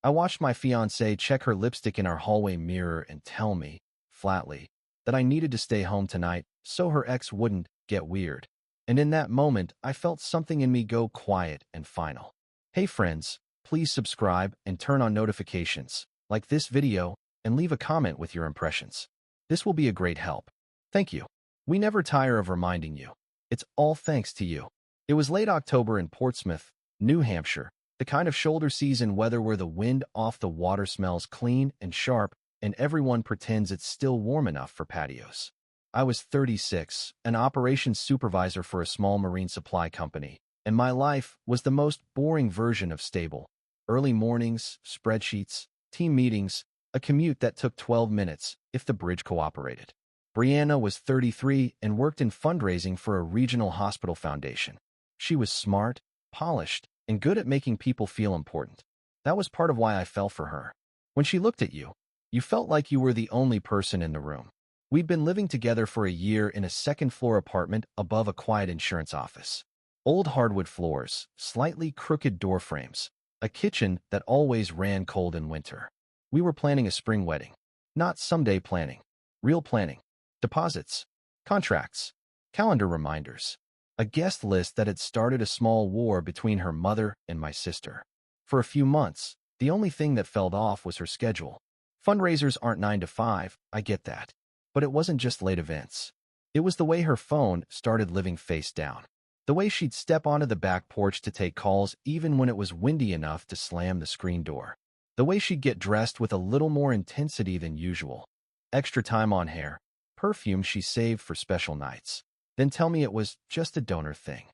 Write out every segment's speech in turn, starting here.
I watched my fiancée check her lipstick in our hallway mirror and tell me, flatly, that I needed to stay home tonight so her ex wouldn't get weird. And in that moment, I felt something in me go quiet and final. Hey friends, please subscribe and turn on notifications, like this video, and leave a comment with your impressions. This will be a great help. Thank you. We never tire of reminding you. It's all thanks to you. It was late October in Portsmouth, New Hampshire, the kind of shoulder season weather where the wind off the water smells clean and sharp, and everyone pretends it's still warm enough for patios. I was 36, an operations supervisor for a small marine supply company, and my life was the most boring version of stable. Early mornings, spreadsheets, team meetings, a commute that took 12 minutes if the bridge cooperated. Brianna was 33 and worked in fundraising for a regional hospital foundation. She was smart, polished, and good at making people feel important. That was part of why I fell for her. When she looked at you, you felt like you were the only person in the room. We'd been living together for a year in a second-floor apartment above a quiet insurance office. Old hardwood floors, slightly crooked door frames, a kitchen that always ran cold in winter. We were planning a spring wedding. Not someday planning. Real planning. Deposits. Contracts. Calendar reminders. A guest list that had started a small war between her mother and my sister. For a few months, the only thing that fell off was her schedule. Fundraisers aren't 9 to 5, I get that. But it wasn't just late events. It was the way her phone started living face down. The way she'd step onto the back porch to take calls even when it was windy enough to slam the screen door. The way she'd get dressed with a little more intensity than usual. Extra time on hair, perfume she saved for special nights. Then tell me it was just a donor thing.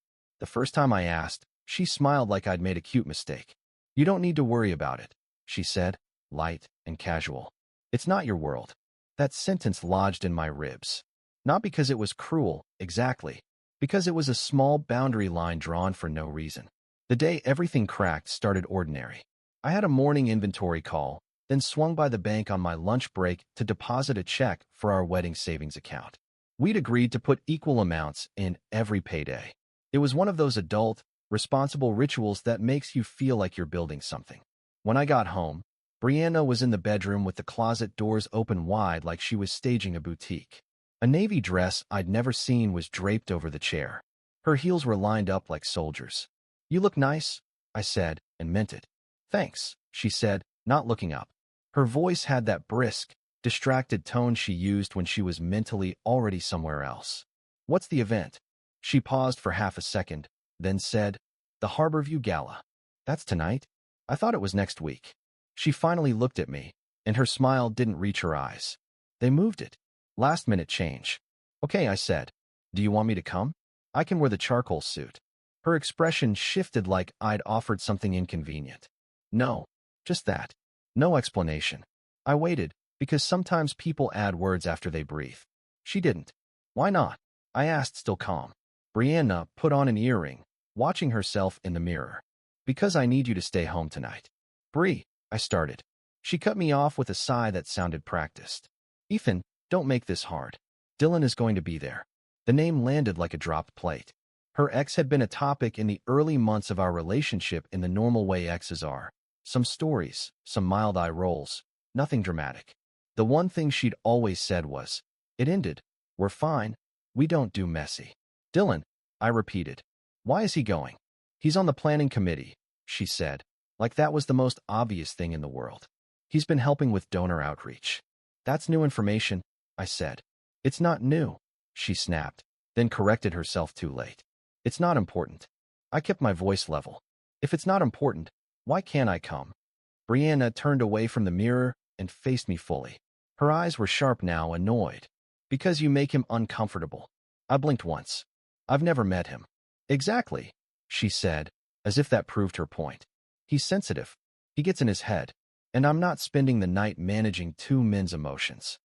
The first time I asked, she smiled like I'd made a cute mistake. You don't need to worry about it, she said, light and casual. It's not your world. That sentence lodged in my ribs. Not because it was cruel, exactly. Because it was a small boundary line drawn for no reason. The day everything cracked started ordinary. I had a morning inventory call, then swung by the bank on my lunch break to deposit a check for our wedding savings account. We'd agreed to put equal amounts in every payday. It was one of those adult, responsible rituals that makes you feel like you're building something. When I got home, Brianna was in the bedroom with the closet doors open wide like she was staging a boutique. A navy dress I'd never seen was draped over the chair. Her heels were lined up like soldiers. You look nice, I said, and meant it. Thanks, she said, not looking up. Her voice had that brisk, distracted tone she used when she was mentally already somewhere else. What's the event? She paused for half a second, then said, The Harborview Gala. That's tonight? I thought it was next week. She finally looked at me, and her smile didn't reach her eyes. They moved it. Last-minute change. Okay, I said. Do you want me to come? I can wear the charcoal suit. Her expression shifted like I'd offered something inconvenient. No, just that. No explanation. I waited, because sometimes people add words after they breathe. She didn't. Why not? I asked, still calm. Brianna put on an earring, watching herself in the mirror. Because I need you to stay home tonight. Bri, I started. She cut me off with a sigh that sounded practiced. Ethan, don't make this hard. Dylan is going to be there. The name landed like a dropped plate. Her ex had been a topic in the early months of our relationship in the normal way exes are. Some stories, some mild eye rolls, nothing dramatic. The one thing she'd always said was, it ended. We're fine. We don't do messy. Dylan, I repeated. Why is he going? He's on the planning committee, she said, like that was the most obvious thing in the world. He's been helping with donor outreach. That's new information, I said. It's not new, she snapped, then corrected herself too late. It's not important. I kept my voice level. If it's not important, why can't I come? Brianna turned away from the mirror and faced me fully. Her eyes were sharp now, annoyed. Because you make him uncomfortable. I blinked once. I've never met him. Exactly, she said, as if that proved her point. He's sensitive. He gets in his head. And I'm not spending the night managing two men's emotions.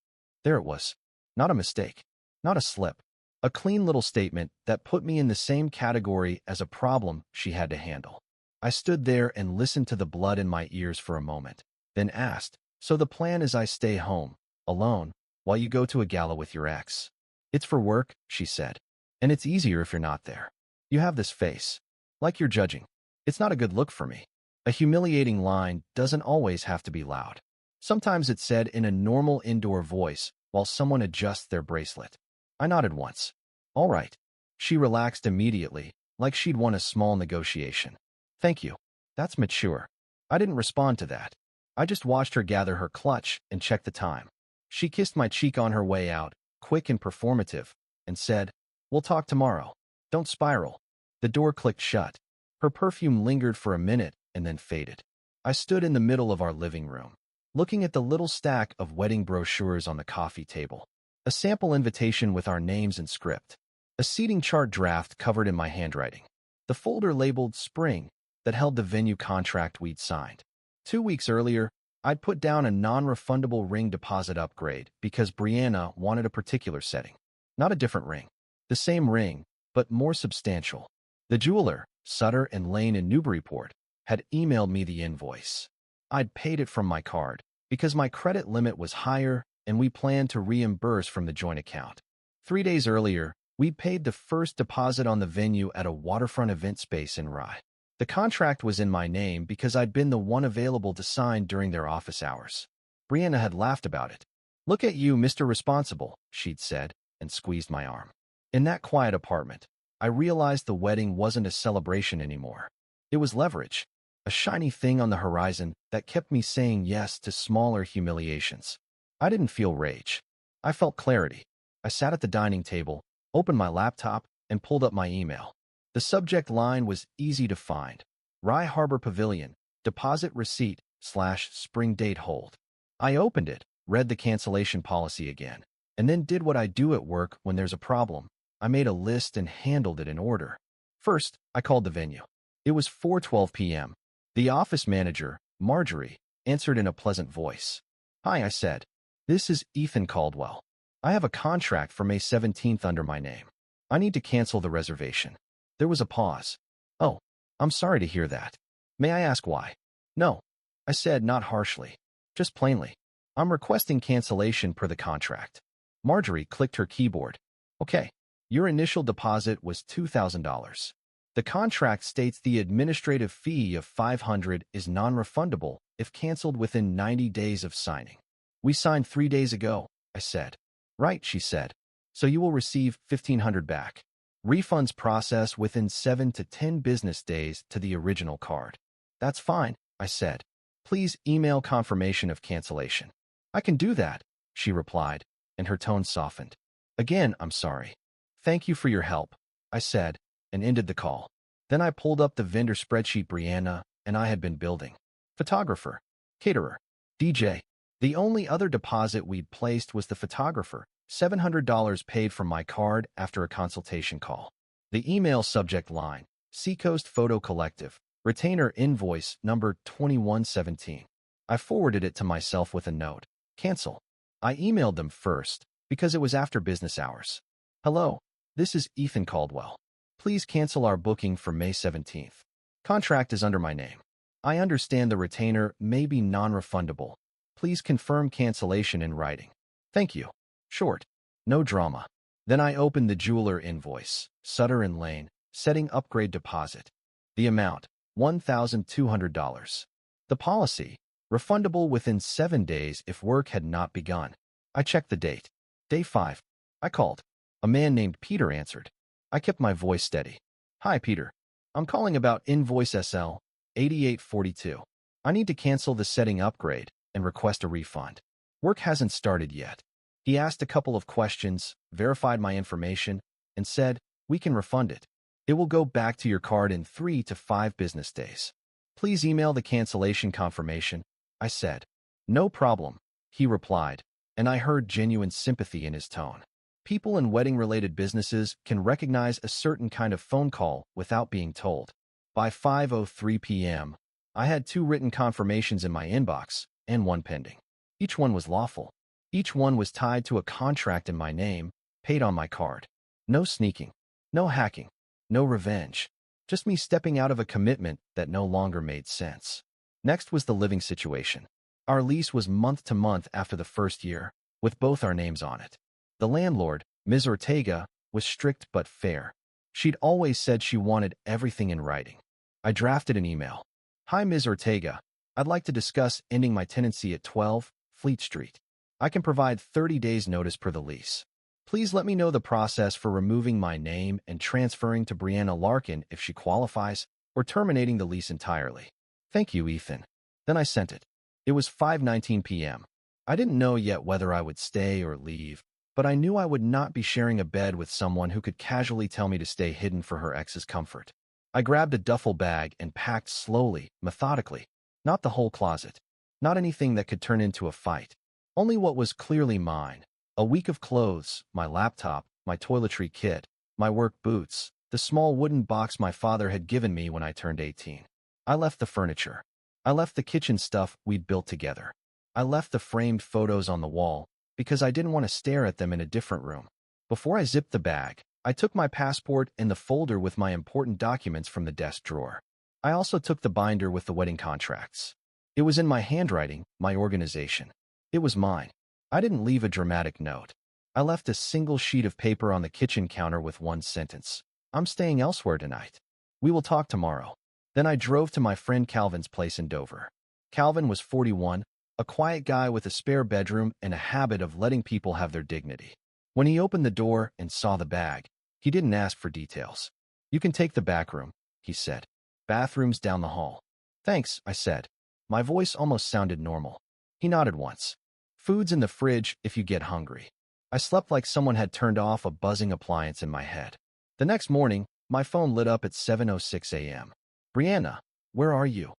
There it was. Not a mistake. Not a slip. A clean little statement that put me in the same category as a problem she had to handle. I stood there and listened to the blood in my ears for a moment, then asked, so the plan is I stay home, alone, while you go to a gala with your ex. It's for work, she said. And it's easier if you're not there. You have this face. Like you're judging. It's not a good look for me. A humiliating line doesn't always have to be loud. Sometimes it's said in a normal indoor voice while someone adjusts their bracelet. I nodded once. All right. She relaxed immediately, like she'd won a small negotiation. Thank you. That's mature. I didn't respond to that. I just watched her gather her clutch and check the time. She kissed my cheek on her way out, quick and performative, and said, "We'll talk tomorrow. Don't spiral." The door clicked shut. Her perfume lingered for a minute and then faded. I stood in the middle of our living room, looking at the little stack of wedding brochures on the coffee table. A sample invitation with our names and script. A seating chart draft covered in my handwriting. The folder labeled Spring that held the venue contract we'd signed. 2 weeks earlier, I'd put down a non-refundable ring deposit upgrade because Brianna wanted a particular setting. Not a different ring. The same ring, but more substantial. The jeweler, Sutter and Lane in Newburyport, had emailed me the invoice. I'd paid it from my card because my credit limit was higher and we planned to reimburse from the joint account. 3 days earlier, we paid the first deposit on the venue at a waterfront event space in Rye. The contract was in my name because I'd been the one available to sign during their office hours. Brianna had laughed about it. "Look at you, Mr. Responsible," she'd said, and squeezed my arm. In that quiet apartment, I realized the wedding wasn't a celebration anymore. It was leverage, a shiny thing on the horizon that kept me saying yes to smaller humiliations. I didn't feel rage. I felt clarity. I sat at the dining table, opened my laptop, and pulled up my email. The subject line was easy to find. Rye Harbor Pavilion, deposit receipt / spring date hold. I opened it, read the cancellation policy again, and then did what I do at work when there's a problem. I made a list and handled it in order. First, I called the venue. It was 4:12 p.m. The office manager, Marjorie, answered in a pleasant voice. "Hi," I said. "This is Ethan Caldwell. I have a contract for May 17th under my name. I need to cancel the reservation." There was a pause. "Oh, I'm sorry to hear that. May I ask why?" "No," I said, not harshly, just plainly. "I'm requesting cancellation per the contract." Marjorie clicked her keyboard. "Okay, your initial deposit was $2,000. The contract states the administrative fee of $500 is non-refundable if canceled within 90 days of signing." "We signed 3 days ago," I said. "Right," she said. "So you will receive $1,500 back. Refunds process within 7 to 10 business days to the original card." "That's fine," I said. "Please email confirmation of cancellation." "I can do that," she replied, and her tone softened. "Again, I'm sorry." "Thank you for your help," I said, and ended the call. Then I pulled up the vendor spreadsheet Brianna and I had been building. Photographer, caterer, DJ. The only other deposit we'd placed was the photographer, $700 paid from my card after a consultation call. The email subject line, Seacoast Photo Collective, retainer invoice number 2117. I forwarded it to myself with a note. Cancel. I emailed them first because it was after business hours. "Hello, this is Ethan Caldwell. Please cancel our booking for May 17th. Contract is under my name. I understand the retainer may be non-refundable. Please confirm cancellation in writing. Thank you." Short. No drama. Then I opened the jeweler invoice, Sutter and Lane, setting upgrade deposit. The amount, $1,200. The policy, refundable within 7 days if work had not begun. I checked the date. Day 5. I called. A man named Peter answered. I kept my voice steady. "Hi, Peter. I'm calling about invoice SL 8842. I need to cancel the setting upgrade and request a refund. Work hasn't started yet." He asked a couple of questions, verified my information, and said, "We can refund it. It will go back to your card in 3 to 5 business days. Please email the cancellation confirmation," I said. "No problem," he replied, and I heard genuine sympathy in his tone. People in wedding-related businesses can recognize a certain kind of phone call without being told. By 5:03 p.m., I had 2 written confirmations in my inbox and 1 pending. Each one was lawful. Each one was tied to a contract in my name, paid on my card. No sneaking, no hacking, no revenge. Just me stepping out of a commitment that no longer made sense. Next was the living situation. Our lease was month to month after the first year, with both our names on it. The landlord, Ms. Ortega, was strict but fair. She'd always said she wanted everything in writing. I drafted an email. Hi, Ms. Ortega. I'd like to discuss ending my tenancy at 12 Fleet Street. I can provide 30 days notice per the lease. Please let me know the process for removing my name and transferring to Brianna Larkin if she qualifies, or terminating the lease entirely. Thank you, Ethan. Then I sent it. It was 5:19 p.m. I didn't know yet whether I would stay or leave, but I knew I would not be sharing a bed with someone who could casually tell me to stay hidden for her ex's comfort. I grabbed a duffel bag and packed slowly, methodically. Not the whole closet. Not anything that could turn into a fight. Only what was clearly mine. A week of clothes, my laptop, my toiletry kit, my work boots, the small wooden box my father had given me when I turned 18. I left the furniture. I left the kitchen stuff we'd built together. I left the framed photos on the wall because I didn't want to stare at them in a different room. Before I zipped the bag, I took my passport and the folder with my important documents from the desk drawer. I also took the binder with the wedding contracts. It was in my handwriting, my organization. It was mine. I didn't leave a dramatic note. I left a single sheet of paper on the kitchen counter with one sentence. I'm staying elsewhere tonight. We will talk tomorrow. Then I drove to my friend Calvin's place in Dover. Calvin was 41, a quiet guy with a spare bedroom and a habit of letting people have their dignity. When he opened the door and saw the bag, he didn't ask for details. You can take the back room, he said. Bathrooms down the hall. Thanks, I said. My voice almost sounded normal. He nodded once. Food's in the fridge if you get hungry. I slept like someone had turned off a buzzing appliance in my head. The next morning, my phone lit up at 7:06 a.m. Brianna, where are you?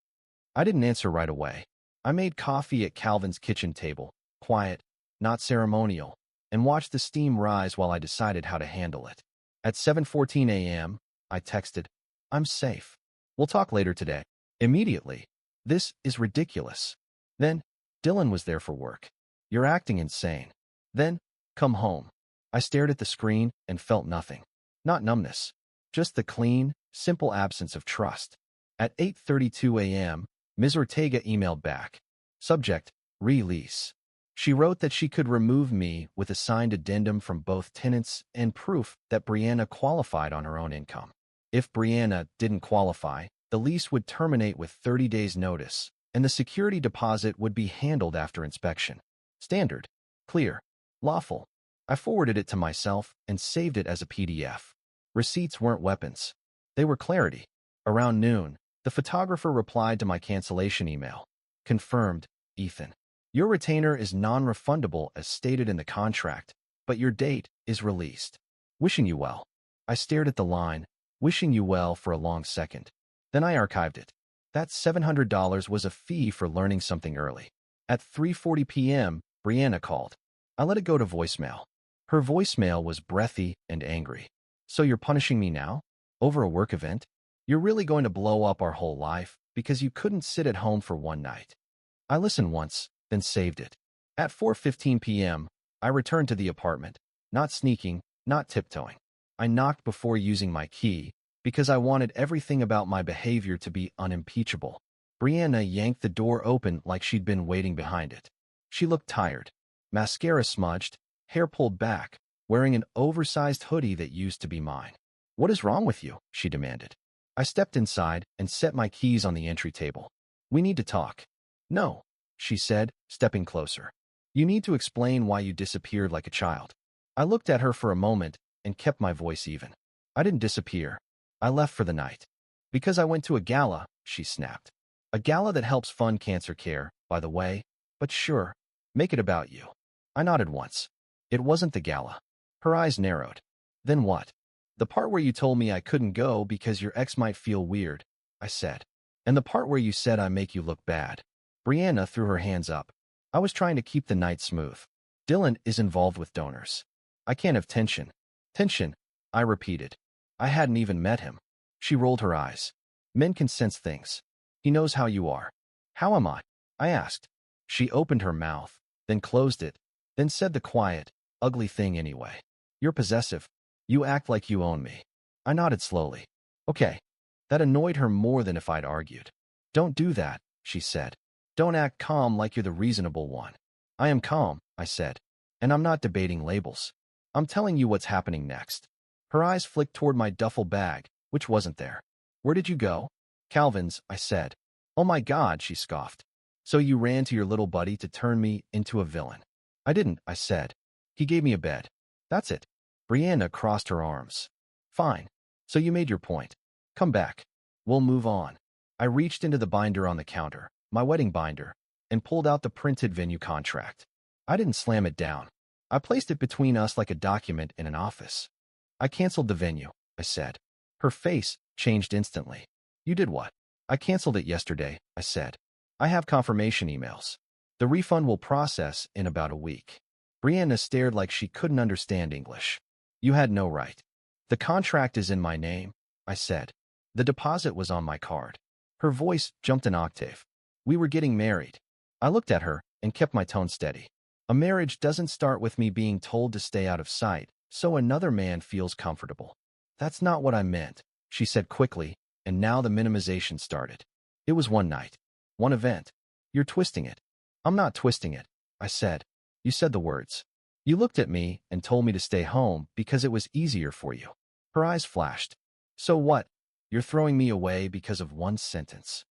I didn't answer right away. I made coffee at Calvin's kitchen table, quiet, not ceremonial, and watched the steam rise while I decided how to handle it. At 7:14 a.m., I texted, I'm safe. We'll talk later today. Immediately. This is ridiculous. Then, Dylan was there for work. You're acting insane. Then, come home. I stared at the screen and felt nothing. Not numbness. Just the clean, simple absence of trust. At 8:32 a.m., Ms. Ortega emailed back. Subject, release. She wrote that she could remove me with a signed addendum from both tenants and proof that Brianna qualified on her own income. If Brianna didn't qualify, the lease would terminate with 30 days' notice, and the security deposit would be handled after inspection. Standard. Clear. Lawful. I forwarded it to myself and saved it as a PDF. Receipts weren't weapons. They were clarity. Around noon, the photographer replied to my cancellation email. Confirmed, Ethan. Your retainer is non-refundable as stated in the contract, but your date is released. Wishing you well. I stared at the line, wishing you well for a long second. Then I archived it. That $700 was a fee for learning something early. At 3:40 p.m., Brianna called. I let it go to voicemail. Her voicemail was breathy and angry. So you're punishing me now? Over a work event? You're really going to blow up our whole life because you couldn't sit at home for one night. I listened once, then saved it. At 4:15 p.m., I returned to the apartment, not sneaking, not tiptoeing. I knocked before using my key because I wanted everything about my behavior to be unimpeachable. Brianna yanked the door open like she'd been waiting behind it. She looked tired, mascara smudged, hair pulled back, wearing an oversized hoodie that used to be mine. What is wrong with you? She demanded. I stepped inside and set my keys on the entry table. We need to talk. No, she said, stepping closer. You need to explain why you disappeared like a child. I looked at her for a moment and kept my voice even. I didn't disappear. I left for the night. Because I went to a gala, she snapped. A gala that helps fund cancer care, by the way, but sure, make it about you. I nodded once. It wasn't the gala. Her eyes narrowed. Then what? The part where you told me I couldn't go because your ex might feel weird, I said. And the part where you said I make you look bad. Brianna threw her hands up. I was trying to keep the night smooth. Dylan is involved with donors. I can't have tension. Tension, I repeated. I hadn't even met him. She rolled her eyes. Men can sense things. He knows how you are. How am I? I asked. She opened her mouth, then closed it, then said the quiet, ugly thing anyway. You're possessive. You act like you own me. I nodded slowly. Okay. That annoyed her more than if I'd argued. Don't do that, she said. Don't act calm like you're the reasonable one. I am calm, I said. And I'm not debating labels. I'm telling you what's happening next. Her eyes flicked toward my duffel bag, which wasn't there. Where did you go? Calvin's, I said. Oh my God, she scoffed. So you ran to your little buddy to turn me into a villain. I didn't, I said. He gave me a bed. That's it. Brianna crossed her arms. Fine. So you made your point. Come back. We'll move on. I reached into the binder on the counter, my wedding binder, and pulled out the printed venue contract. I didn't slam it down. I placed it between us like a document in an office. I canceled the venue, I said. Her face changed instantly. You did what? I canceled it yesterday, I said. I have confirmation emails. The refund will process in about a week. Brianna stared like she couldn't understand English. You had no right. The contract is in my name, I said. The deposit was on my card. Her voice jumped an octave. We were getting married. I looked at her and kept my tone steady. A marriage doesn't start with me being told to stay out of sight, so another man feels comfortable. That's not what I meant, she said quickly, and now the minimization started. It was one night. One event. You're twisting it. I'm not twisting it, I said. You said the words. You looked at me and told me to stay home because it was easier for you. Her eyes flashed. So what? You're throwing me away because of one sentence.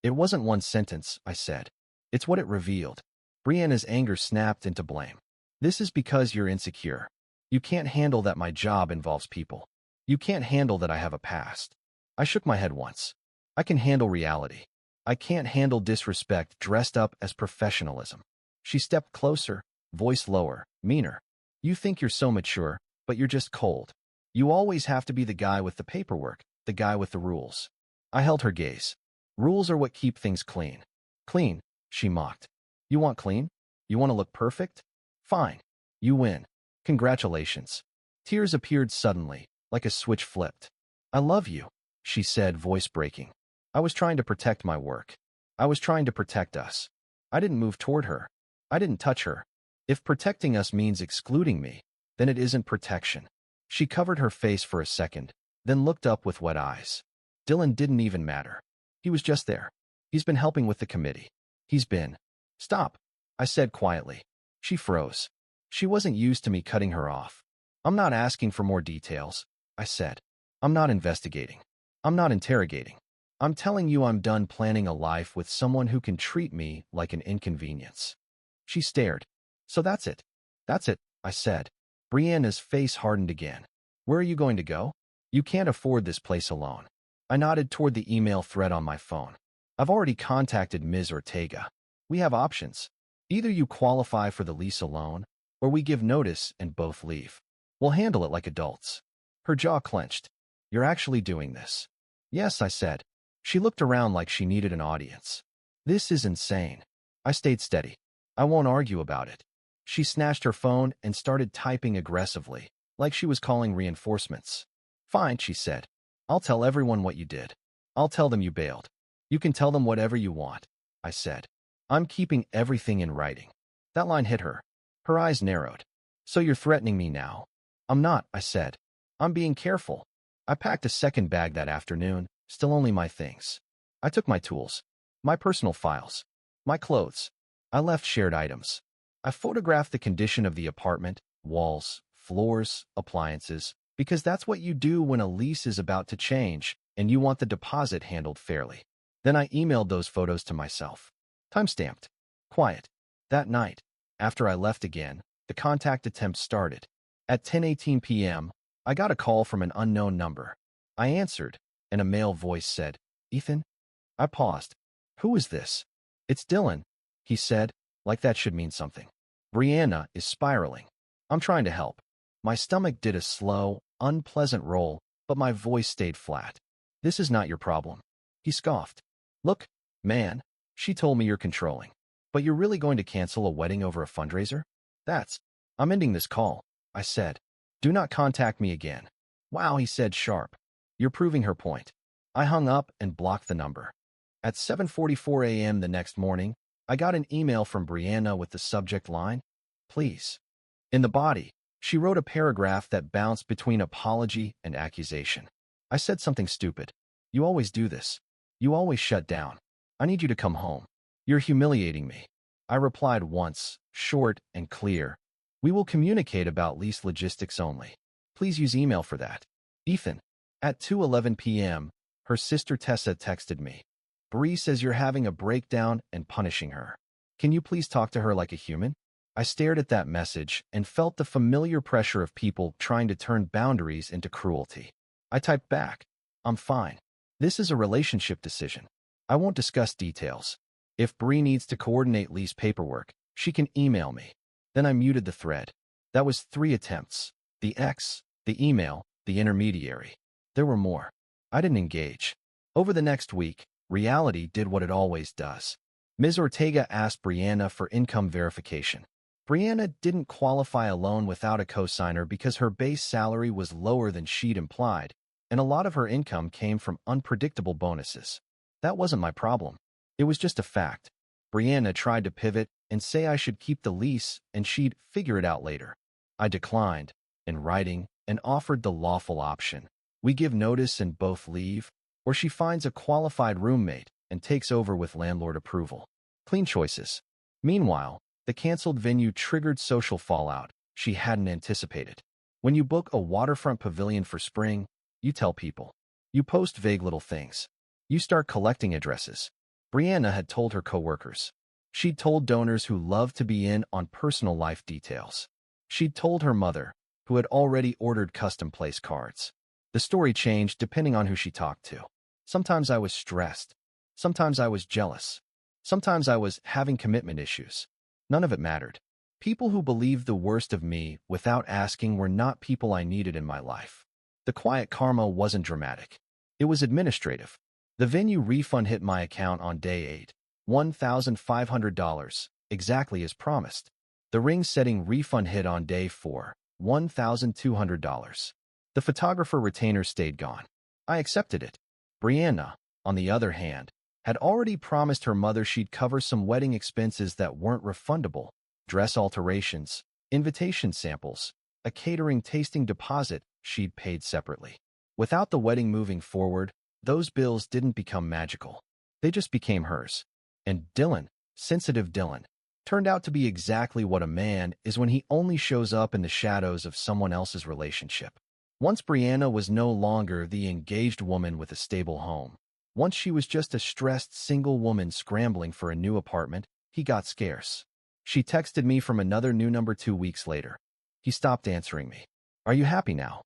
It wasn't one sentence, I said. It's what it revealed. Brianna's anger snapped into blame. This is because you're insecure. You can't handle that my job involves people. You can't handle that I have a past. I shook my head once. I can handle reality. I can't handle disrespect dressed up as professionalism. She stepped closer, voice lower, meaner. You think you're so mature, but you're just cold. You always have to be the guy with the paperwork, the guy with the rules. I held her gaze. Rules are what keep things clean. Clean, she mocked. You want clean? You want to look perfect? Fine. You win. Congratulations. Tears appeared suddenly, like a switch flipped. I love you, she said, voice breaking. I was trying to protect my work. I was trying to protect us. I didn't move toward her. I didn't touch her. If protecting us means excluding me, then it isn't protection. She covered her face for a second, then looked up with wet eyes. Dylan didn't even matter. He was just there. He's been helping with the committee. He's been. Stop, I said quietly. She froze. She wasn't used to me cutting her off. I'm not asking for more details, I said. I'm not investigating. I'm not interrogating. I'm telling you I'm done planning a life with someone who can treat me like an inconvenience. She stared. So that's it. That's it, I said. Brianna's face hardened again. Where are you going to go? You can't afford this place alone. I nodded toward the email thread on my phone. I've already contacted Ms. Ortega. We have options. Either you qualify for the lease alone, or we give notice and both leave. We'll handle it like adults. Her jaw clenched. You're actually doing this? Yes, I said. She looked around like she needed an audience. This is insane. I stayed steady. I won't argue about it. She snatched her phone and started typing aggressively, like she was calling reinforcements. Fine, she said. I'll tell everyone what you did. I'll tell them you bailed. You can tell them whatever you want, I said. I'm keeping everything in writing. That line hit her. Her eyes narrowed. So you're threatening me now? I'm not, I said. I'm being careful. I packed a second bag that afternoon, still only my things. I took my tools, my personal files, my clothes. I left shared items. I photographed the condition of the apartment, walls, floors, appliances, because that's what you do when a lease is about to change and you want the deposit handled fairly. Then I emailed those photos to myself. Timestamped. Quiet. That night, after I left again, the contact attempt started. At 10:18 p.m., I got a call from an unknown number. I answered, and a male voice said, Ethan? I paused. Who is this? It's Dylan, he said, like that should mean something. Brianna is spiraling. I'm trying to help. My stomach did a slow, unpleasant roll, but my voice stayed flat. This is not your problem. He scoffed. Look, man, she told me you're controlling. But you're really going to cancel a wedding over a fundraiser? I'm ending this call, I said. Do not contact me again. Wow, he said sharp. You're proving her point. I hung up and blocked the number. At 7:44 a.m. the next morning, I got an email from Brianna with the subject line, please. In the body, she wrote a paragraph that bounced between apology and accusation. I said something stupid. You always do this. You always shut down. I need you to come home. You're humiliating me. I replied once, short and clear. We will communicate about lease logistics only. Please use email for that. Ethan. At 2:11 p.m., her sister Tessa texted me. Bree says you're having a breakdown and punishing her. Can you please talk to her like a human? I stared at that message and felt the familiar pressure of people trying to turn boundaries into cruelty. I typed back, I'm fine. This is a relationship decision. I won't discuss details. If Bree needs to coordinate lease paperwork, she can email me. Then I muted the thread. That was 3 attempts. The ex, the email, the intermediary. There were more. I didn't engage. Over the next week, reality did what it always does. Ms. Ortega asked Brianna for income verification. Brianna didn't qualify a loan without a cosigner because her base salary was lower than she'd implied, and a lot of her income came from unpredictable bonuses. That wasn't my problem. It was just a fact. Brianna tried to pivot and say I should keep the lease and she'd figure it out later. I declined, in writing, and offered the lawful option. We give notice and both leave, or she finds a qualified roommate and takes over with landlord approval. Clean choices. Meanwhile, the canceled venue triggered social fallout she hadn't anticipated. When you book a waterfront pavilion for spring, you tell people. You post vague little things. You start collecting addresses. Brianna had told her coworkers. She'd told donors who loved to be in on personal life details. She'd told her mother, who had already ordered custom place cards. The story changed depending on who she talked to. Sometimes I was stressed. Sometimes I was jealous. Sometimes I was having commitment issues. None of it mattered. People who believed the worst of me without asking were not people I needed in my life. The quiet karma wasn't dramatic. It was administrative. The venue refund hit my account on day 8, $1,500, exactly as promised. The ring-setting refund hit on day 4, $1,200. The photographer retainer stayed gone. I accepted it. Brianna, on the other hand, had already promised her mother she'd cover some wedding expenses that weren't refundable: dress alterations, invitation samples, a catering tasting deposit she'd paid separately. Without the wedding moving forward, those bills didn't become magical. They just became hers. And Dylan, sensitive Dylan, turned out to be exactly what a man is when he only shows up in the shadows of someone else's relationship. Once Brianna was no longer the engaged woman with a stable home. Once she was just a stressed single woman scrambling for a new apartment, he got scarce. She texted me from another new number 2 weeks later. He stopped answering me. Are you happy now?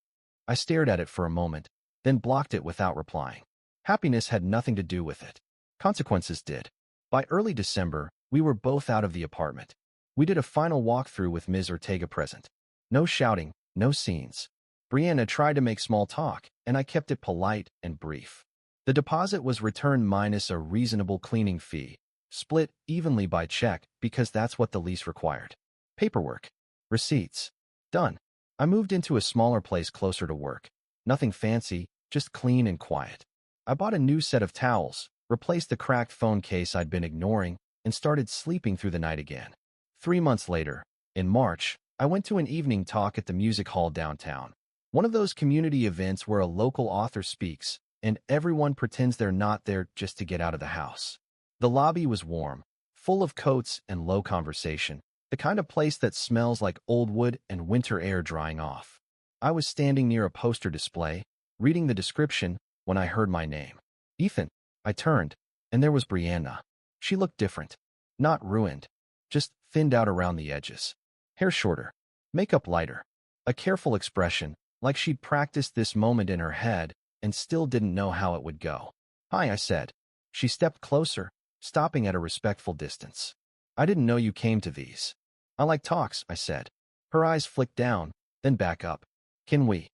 I stared at it for a moment, then blocked it without replying. Happiness had nothing to do with it. Consequences did. By early December, we were both out of the apartment. We did a final walkthrough with Ms. Ortega present. No shouting, no scenes. Brianna tried to make small talk, and I kept it polite and brief. The deposit was returned minus a reasonable cleaning fee, split evenly by check because that's what the lease required. Paperwork. Receipts. Done. I moved into a smaller place closer to work. Nothing fancy, just clean and quiet. I bought a new set of towels, replaced the cracked phone case I'd been ignoring, and started sleeping through the night again. 3 months later, in March, I went to an evening talk at the music hall downtown. One of those community events where a local author speaks, and everyone pretends they're not there just to get out of the house. The lobby was warm, full of coats and low conversation, the kind of place that smells like old wood and winter air drying off. I was standing near a poster display, reading the description, when I heard my name. Ethan. I turned, and there was Brianna. She looked different. Not ruined, just thinned out around the edges. Hair shorter, makeup lighter, a careful expression, like she'd practiced this moment in her head and still didn't know how it would go. Hi, I said. She stepped closer, stopping at a respectful distance. I didn't know you came to these. I like talks, I said. Her eyes flicked down, then back up. Can we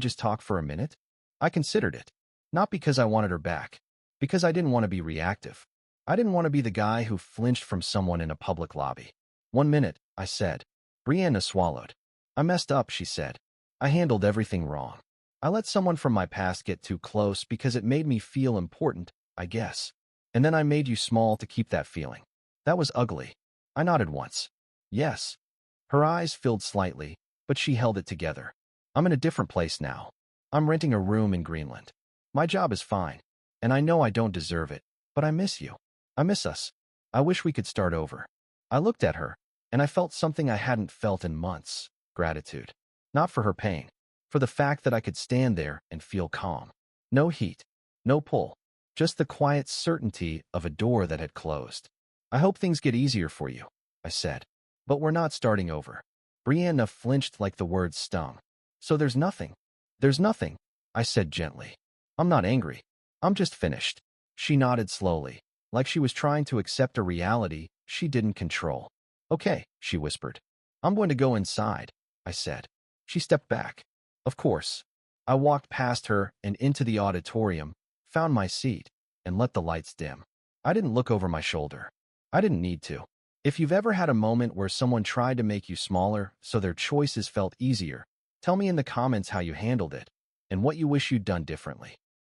just talk for a minute? I considered it. Not because I wanted her back. Because I didn't want to be reactive. I didn't want to be the guy who flinched from someone in a public lobby. 1 minute, I said. Brianna swallowed. I messed up, she said. I handled everything wrong. I let someone from my past get too close because it made me feel important, I guess. And then I made you small to keep that feeling. That was ugly. I nodded once. Yes. Her eyes filled slightly, but she held it together. I'm in a different place now. I'm renting a room in Greenland. My job is fine, and I know I don't deserve it, but I miss you. I miss us. I wish we could start over. I looked at her, and I felt something I hadn't felt in months: gratitude. Not for her pain, for the fact that I could stand there and feel calm. No heat, no pull, just the quiet certainty of a door that had closed. I hope things get easier for you, I said. But we're not starting over. Brianna flinched like the words stung. So there's nothing. There's nothing, I said gently. I'm not angry. I'm just finished. She nodded slowly, like she was trying to accept a reality she didn't control. Okay, she whispered. I'm going to go inside, I said. She stepped back. Of course. I walked past her and into the auditorium, found my seat, and let the lights dim. I didn't look over my shoulder. I didn't need to. If you've ever had a moment where someone tried to make you smaller so their choices felt easier, tell me in the comments how you handled it and what you wish you'd done differently.